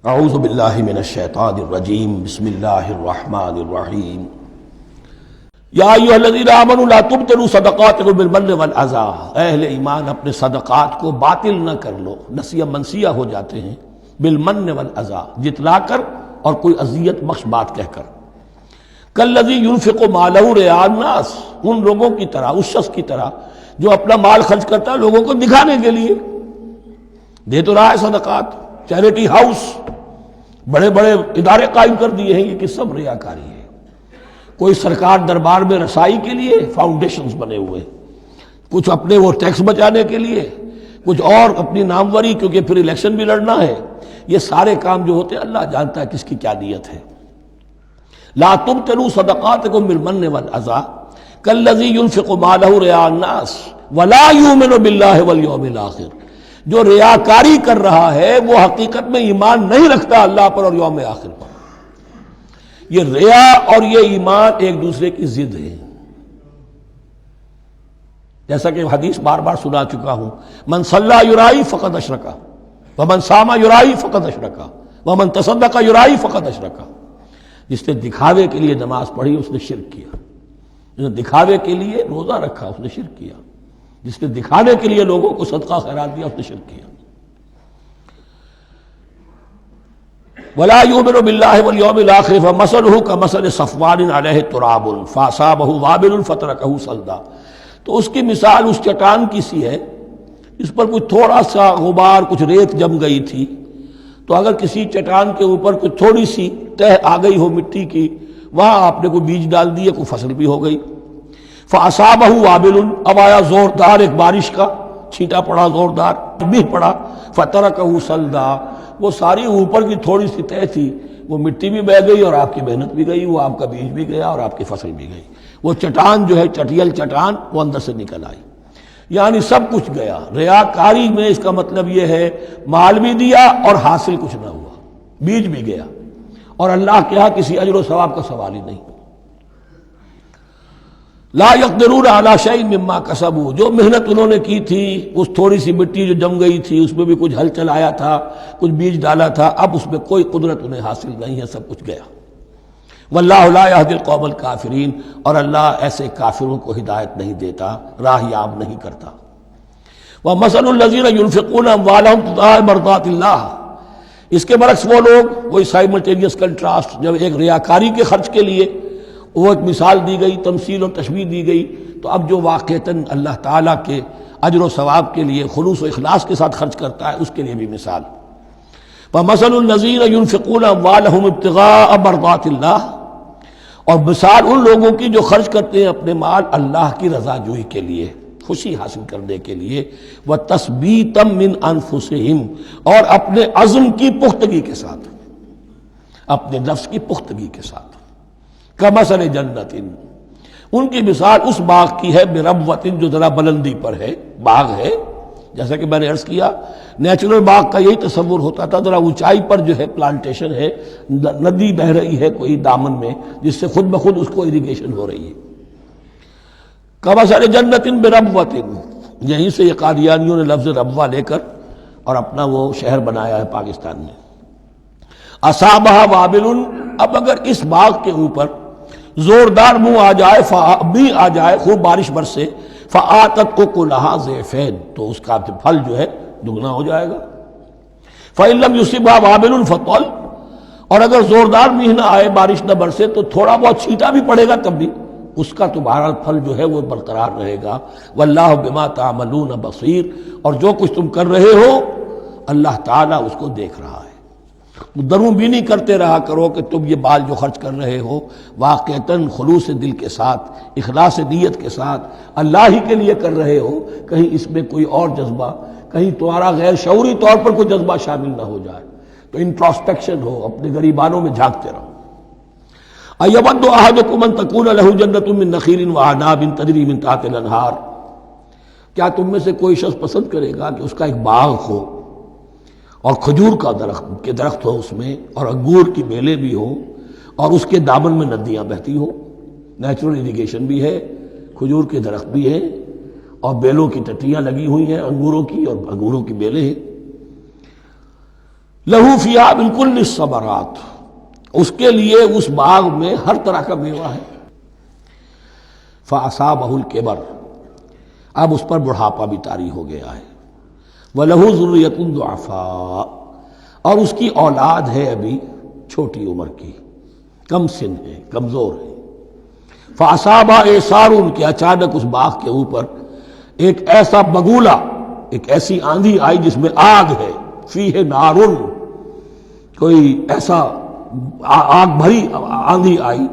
اعوذ باللہ من الشیطان الرجیم بسم اللہ الرحمن الرحیم یا ایھا الذین آمنوا لا تبطلوا صدقاتکم بالمن والاذی، اہل ایمان اپنے صدقات کو باطل نہ کر لو، نسیہ منسیہ ہو جاتے ہیں، بالمن والاذی، جتلا کر اور کوئی اذیت بخش بات کہہ کر، کالذی ينفق مالہ رئاء الناس، ان لوگوں کی طرح، اس شخص کی طرح جو اپنا مال خرچ کرتا ہے لوگوں کو دکھانے کے لیے، دے تو رہا ہے صدقات، چیریٹی ہاؤس، بڑے بڑے ادارے قائم کر دیے ہیں، یہ کہ سب ریاکاری ہے۔ کوئی سرکار دربار میں رسائی کے لیے فاؤنڈیشنز بنے ہوئے، کچھ اپنے وہ ٹیکس بچانے کے لیے، کچھ اور اپنی ناموری، کیونکہ پھر الیکشن بھی لڑنا ہے۔ یہ سارے کام جو ہوتے ہیں اللہ جانتا ہے کس کی کیا نیت ہے۔ لا تبطلوا صدقاتکم بالمن والاذی کالذی ينفق مالہ رئاء الناس ولا یؤمن باللہ والیوم الآخر، جو ریاکاری کر رہا ہے وہ حقیقت میں ایمان نہیں رکھتا اللہ پر اور یوم آخر پر۔ یہ ریا اور یہ ایمان ایک دوسرے کی ضد ہے، جیسا کہ حدیث بار بار سنا چکا ہوں، من صلی یرائی فقد اشرک ومن صام یرائی فقد اشرک ومن تصدق یرائی فقد اشرک۔ جس نے دکھاوے کے لیے نماز پڑھی اس نے شرک کیا، جس نے دکھاوے کے لیے روزہ رکھا اس نے شرک کیا، جس نے دکھانے کے لیے لوگوں کو صدقہ خیرات دیا اس نے شرک کیا۔ ولا یؤمن باللہ والیوم الآخر فمثلہ کمثل صفوان علیہ تراب فاصابہ وابل فترکہ صلدا، تو اس کی مثال اس چٹان کی سی ہے، اس پر کچھ تھوڑا سا غبار، کچھ ریت جم گئی تھی، تو اگر کسی چٹان کے اوپر کچھ تھوڑی سی تہ آ گئی ہو مٹی کی، وہاں آپ نے کوئی بیج ڈال دیے، کوئی فصل بھی ہو گئی۔ فاصابہ وابل، اب آیا زوردار ایک بارش کا چھینٹا پڑا، زوردار بھی پڑا، فترکہ صلدا، وہ ساری اوپر کی تھوڑی سی تہ تھی، وہ مٹی بھی بہہ گئی اور آپ کی محنت بھی گئی، وہ آپ کا بیج بھی گیا اور آپ کی فصل بھی گئی۔ وہ چٹان جو ہے چٹیل چٹان وہ اندر سے نکل آئی، یعنی سب کچھ گیا۔ ریاکاری میں اس کا مطلب یہ ہے مال بھی دیا اور حاصل کچھ نہ ہوا، بیج بھی گیا، اور اللہ کے ہاں کسی اجر و ثواب کا سوال ہی نہیں۔ لا یقدرون علی شیء مما کسبوا، جو محنت انہوں نے کی تھی، اس تھوڑی سی مٹی جو جم گئی تھی اس میں بھی کچھ ہل چلایا تھا، کچھ بیج ڈالا تھا، اب اس میں کوئی قدرت انہیں حاصل نہیں ہے، سب کچھ گیا۔ واللہ لا یہدی القوم الکافرین، اور اللہ ایسے کافروں کو ہدایت نہیں دیتا، راہ یاب نہیں کرتا۔ ومثل الذین ینفقون اموالہم ابتغاء مرضات اللہ، اس کے برعکس وہ لوگ، وہی سائملٹینیس کنٹراسٹ، جب ایک ریاکاری کے خرچ کے لیے وہ ایک مثال دی گئی، تمثیل اور تشبیہ دی گئی، تو اب جو واقعتاً اللہ تعالیٰ کے اجر و ثواب کے لیے خلوص و اخلاص کے ساتھ خرچ کرتا ہے اس کے لیے بھی مثال۔ وَمَثَلُ الَّذِينَ يُنْفِقُونَ أَمْوَالَهُمْ ابْتِغَاءَ مَرْضَاتِ اللَّهِ، اور مثال ان لوگوں کی جو خرچ کرتے ہیں اپنے مال اللہ کی رضا جوئی کے لیے، خوشی حاصل کرنے کے لیے، وَتَثْبِيتًا مِّنْ أَنفُسِهِمْ، اور اپنے عزم کی پختگی کے ساتھ، اپنے نفس کی پختگی کے ساتھ۔ کمثل جنت، ان کی مثال اس باغ کی ہے، بربوۃ، جو ذرا بلندی پر ہے، باغ ہے، جیسا کہ میں نے عرض کیا نیچرل باغ کا یہی تصور ہوتا تھا، ذرا اونچائی پر جو ہے پلانٹیشن ہے، ندی بہ رہی ہے کوئی دامن میں جس سے خود بخود اس کو اریگیشن ہو رہی ہے۔ کمثل جنت بربوۃ، یہیں سے یہ قادیانیوں نے لفظ ربوہ لے کر اور اپنا وہ شہر بنایا ہے پاکستان میں۔ اصابہ وابل، اب اگر اس باغ کے اوپر زوردار منہ آ جائے، بھی آ جائے، خوب بارش برسے، فآتت اکلھا ضعفین، تو اس کا پھل جو ہے دگنا ہو جائے گا۔ فإن لم يصبها وابل فطل، اور اگر زوردار میںہ نہ آئے، بارش نہ برسے، تو تھوڑا بہت چھینٹا بھی پڑے گا تب بھی اس کا تو بہرحال پھل جو ہے وہ برقرار رہے گا۔ واللہ بما تعملون بصیر، اور جو کچھ تم کر رہے ہو اللہ تعالیٰ اس کو دیکھ رہا ہے۔ دروں بینی کرتے رہا کرو کہ تم یہ مال جو خرچ کر رہے ہو واقعتاً خلوص دل کے ساتھ، اخلاص نیت کے ساتھ اللہ ہی کے لیے کر رہے ہو، کہیں اس میں کوئی اور جذبہ، کہیں تمہارا غیر شعوری طور پر کوئی جذبہ شامل نہ ہو جائے، تو انٹراسپیکشن ہو، اپنے غریبانوں میں جھانکتے رہو۔ ایود احدکم ان تکون لہ جنۃ من نخیل واعناب تجری من تحتہا الانہار، کیا تم میں سے کوئی شخص پسند کرے گا کہ اس کا ایک باغ ہو اور کھجور کا درخت ہو اس میں، اور انگور کی بیلیں بھی ہوں، اور اس کے دامن میں ندیاں بہتی ہوں، نیچرل اریگیشن بھی ہے، کھجور کے درخت بھی ہیں، اور بیلوں کی ٹٹیاں لگی ہوئی ہیں انگوروں کی، اور انگوروں کی بیلیں ہیں۔ لہو فیہا من کل الثمرات، اس کے لیے اس باغ میں ہر طرح کا میوہ ہے. فاصابہ الکبر، اب اس پر بڑھاپا بھی طاری ہو گیا ہے. وَلَهُ ذُرِّيَّةٌ ضُعَفَاء، اور اس کی اولاد ہے ابھی چھوٹی عمر کی، کم سن ہے، کمزور ہے. فاصابہ اعصار، کہ اچانک اس باغ کے اوپر ایک ایسا بگولا، ایک ایسی آندھی آئی جس میں آگ ہے. فیہ نارن، کوئی ایسا آگ بھری آندھی آئی.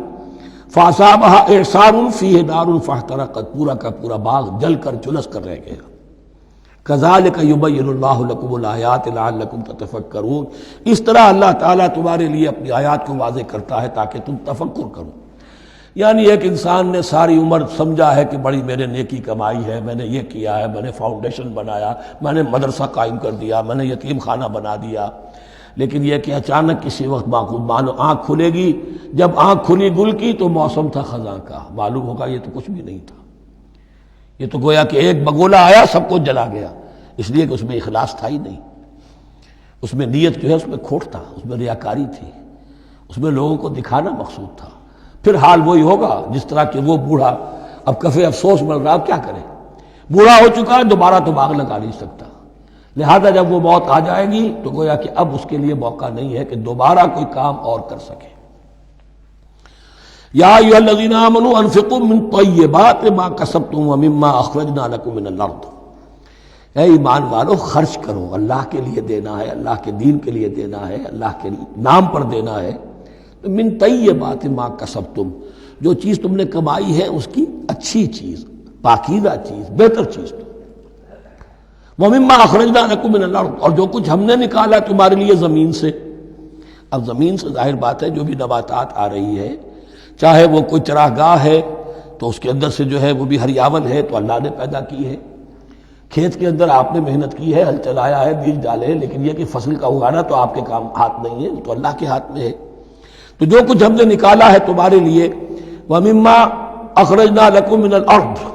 فاصابہ اعصار فیہ نار فاحترقت، پورا کا پورا باغ جل کر جلس کر رہ گیا. کذالک یبین اللہ لکم الآیات لعلکم تتفکرون، اس طرح اللہ تعالیٰ تمہارے لیے اپنی آیات کو واضح کرتا ہے تاکہ تم تفکر کرو. یعنی ایک انسان نے ساری عمر سمجھا ہے کہ بڑی میرے نیکی کمائی ہے، میں نے یہ کیا ہے، میں نے فاؤنڈیشن بنایا، میں نے مدرسہ قائم کر دیا، میں نے یتیم خانہ بنا دیا. لیکن یہ کہ اچانک کسی وقت مانو آنکھ کھلے گی، جب آنکھ کھلی گل کی تو موسم تھا خزاں کا، معلوم ہوگا یہ تو کچھ بھی نہیں تھا. یہ تو گویا کہ ایک بگولا آیا سب کو جلا گیا، اس لیے کہ اس میں اخلاص تھا ہی نہیں. اس میں نیت جو ہے اس میں کھوٹ تھا، اس میں ریاکاری تھی، اس میں لوگوں کو دکھانا مقصود تھا. پھر حال وہی ہوگا جس طرح کہ وہ بوڑھا اب کفے افسوس مل رہا، اب کیا کرے، بوڑھا ہو چکا ہے، دوبارہ تو باغ لگا نہیں سکتا. لہذا جب وہ موت آ جائے گی تو گویا کہ اب اس کے لیے موقع نہیں ہے کہ دوبارہ کوئی کام اور کر سکے. یا ایھا الذین آمنوا انفقوا من طیبات ما کسبتم ومما اخرجنا لکم من الارض، اے ایمان والو خرچ کرو، اللہ کے لیے دینا ہے، اللہ کے دین کے لیے دینا ہے، اللہ کے نام پر دینا ہے. من طیبات ما کسبتم، جو چیز تم نے کمائی ہے اس کی اچھی چیز، پاکیزہ چیز، بہتر چیز. وَمِمَّا أَخْرَجْنَا لَكُم مِّنَ الْأَرْضِ، اور جو کچھ ہم نے نکالا تمہارے لیے زمین سے. اب زمین سے ظاہر بات ہے جو بھی نباتات آ رہی ہے، چاہے وہ کوئی چراہ گاہ ہے تو اس کے اندر سے جو ہے وہ بھی ہریاول ہے تو اللہ نے پیدا کی ہے. کھیت کے اندر آپ نے محنت کی ہے، ہل چلایا ہے، بیج ڈالے ہیں، لیکن یہ کہ فصل کا اگانا تو آپ کے کام ہاتھ نہیں ہے، تو اللہ کے ہاتھ میں ہے. تو جو کچھ ہم نے نکالا ہے تمہارے لیے، وَمِمَّا أَخْرَجْنَا لَكُم مِّنَ الْأَرْضِ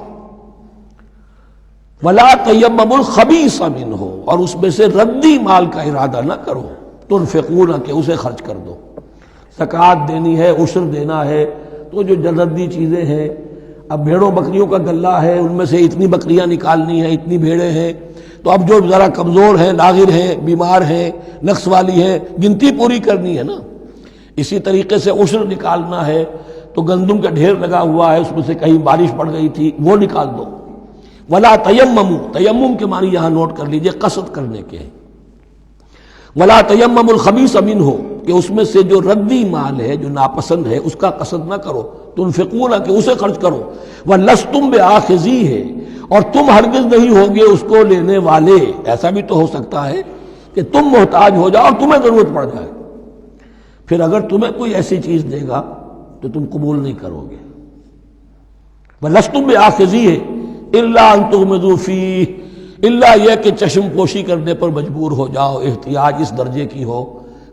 وَلَا تَيَمَّمُوا الْخَبِيثَ مِنْهُ، اور اس میں سے ردی مال کا ارادہ نہ کرو. تنفقون، کہ اسے خرچ کر دو. زکوٰۃ دینی ہے، عشر دینا ہے، تو جو ردی چیزیں ہیں، اب بھیڑوں بکریوں کا غلہ ہے، ان میں سے اتنی بکریاں نکالنی ہیں، اتنی بھیڑیں ہیں، تو اب جو ذرا کمزور ہیں، لاغر ہیں، بیمار ہیں، نقص والی ہیں، گنتی پوری کرنی ہے نا. اسی طریقے سے عشر نکالنا ہے تو گندم کا ڈھیر لگا ہوا ہے، اس میں سے کہیں بارش پڑ گئی تھی، وہ نکال دو. ولا تیمموا، تیمم کے معنی یہاں نوٹ کر لیجئے قصد کرنے کے ہیں. ولا تیمموا الخبیث منہ، کہ اس میں سے جو ردی مال ہے، جو ناپسند ہے، اس کا قصد نہ کرو. تنفقون، کہ اسے خرچ کرو. ولستم بآخذیہ، اور تم ہرگز نہیں ہوگے اس کو لینے والے. ایسا بھی تو ہو سکتا ہے کہ تم محتاج ہو جاؤ اور تمہیں ضرورت پڑ جائے، پھر اگر تمہیں کوئی ایسی چیز دے گا تو تم قبول نہیں کرو گے. وَلَسْتُمْ بِآخِذِيهِ إِلَّا أَن تُغْمِضُوا فِيهِ، الا یہ کہ چشم پوشی کرنے پر مجبور ہو جاؤ، احتیاج اس درجے کی ہو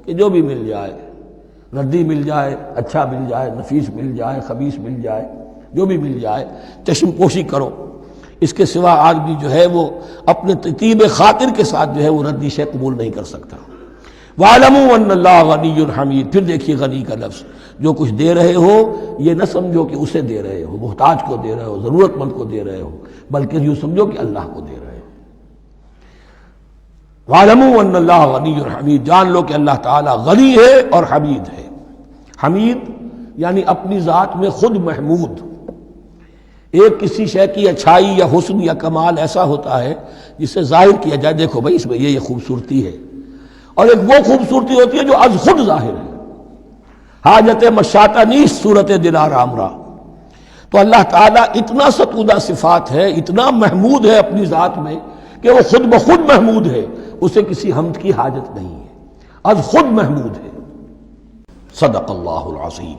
کہ جو بھی مل جائے، ردی مل جائے، اچھا مل جائے، نفیس مل جائے، خبیث مل جائے، جو بھی مل جائے چشم پوشی کرو. اس کے سوا آدمی جو ہے وہ اپنے طیب خاطر کے ساتھ جو ہے وہ ردی شے قبول نہیں کر سکتا. وَاعْلَمُوا أَنَّ اللَّهَ غَنِيٌّ حَمِيدٌ، پھر دیکھیے غنی کا لفظ، جو کچھ دے رہے ہو یہ نہ سمجھو کہ اسے دے رہے ہو، محتاج کو دے رہے ہو، ضرورت مند کو دے رہے ہو، بلکہ یوں سمجھو کہ اللہ کو دے رہے ہو. وَاعْلَمُوا أَنَّ اللَّهَ غَنِيٌّ حَمِيدٌ، جان لو کہ اللہ تعالیٰ غنی ہے اور حمید ہے. حمید یعنی اپنی ذات میں خود محمود. ایک کسی شے کی اچھائی یا حسن یا کمال ایسا ہوتا ہے جسے ظاہر کیا جائے، دیکھو بھائی اس میں یہ خوبصورتی ہے، اور ایک وہ خوبصورتی ہوتی ہے جو از خود ظاہر ہے. حاجت مشاطہ نیست صورت دل آرام را. تو اللہ تعالیٰ اتنا ستودہ صفات ہے، اتنا محمود ہے اپنی ذات میں کہ وہ خود بخود محمود ہے، اسے کسی حمد کی حاجت نہیں ہے، از خود محمود ہے. صدق اللہ العظیم.